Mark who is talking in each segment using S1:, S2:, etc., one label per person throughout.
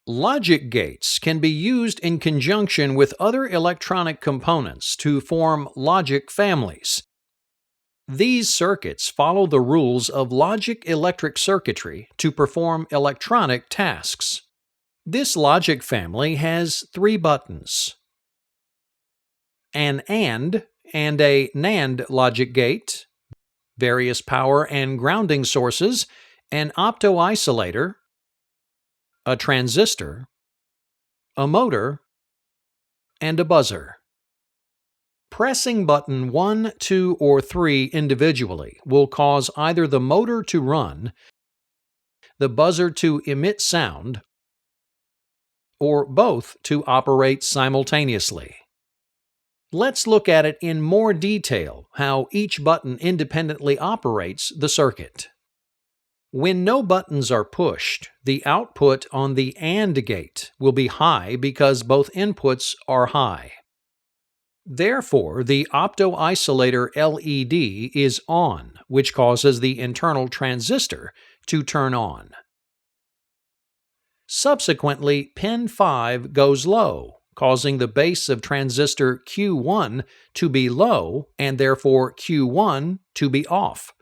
S1: Logic gates can be used in conjunction with other electronic components to form logic families. These circuits follow the rules of logic electric circuitry to perform electronic tasks. This logic family has 3 buttons: an AND a NAND logic gate, various power and grounding sources, an opto-isolator, a transistor, a motor, and a buzzer. Pressing button 1, 2, or 3 individually will cause either the motor to run, the buzzer to emit sound, or both to operate simultaneously. Let's look at it in more detail how each button independently operates the circuit. When no buttons are pushed, the output on the AND gate will be high because both inputs are high. Therefore, the opto-isolator LED is on, which causes the internal transistor to turn on. Subsequently, pin 5 goes low, causing the base of transistor Q1 to be low and therefore Q1 to be off.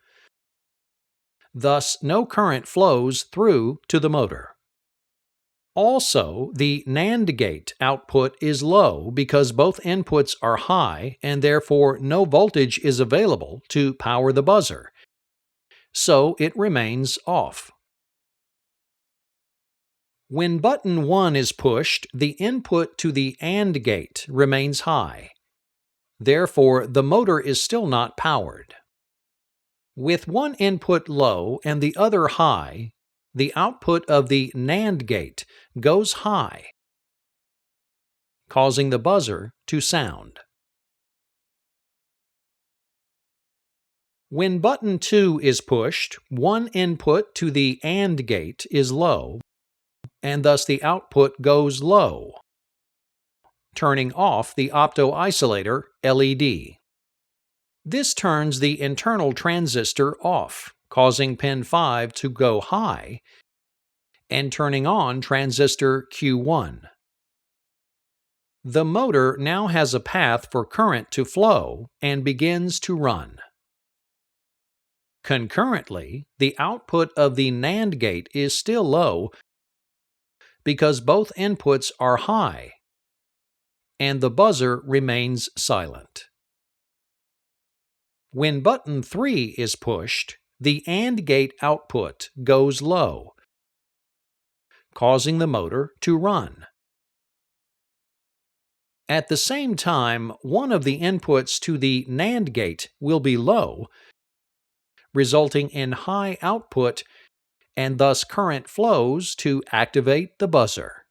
S1: Thus, no current flows through to the motor. Also, the NAND gate output is low because both inputs are high and therefore no voltage is available to power the buzzer, so it remains off. When button 1 is pushed, the input to the AND gate remains high. Therefore, the motor is still not powered. With one input low and the other high, the output of the NAND gate goes high, causing the buzzer to sound. When button 2 is pushed, one input to the AND gate is low, and thus the output goes low, turning off the opto-isolator LED. This turns the internal transistor off, causing pin 5 to go high, and turning on transistor Q1. The motor now has a path for current to flow and begins to run. Concurrently, the output of the NAND gate is still low because both inputs are high, and the buzzer remains silent. When button 3 is pushed, the AND gate output goes low, causing the motor to run. At the same time, one of the inputs to the NAND gate will be low, resulting in high output, and thus current flows to activate the buzzer.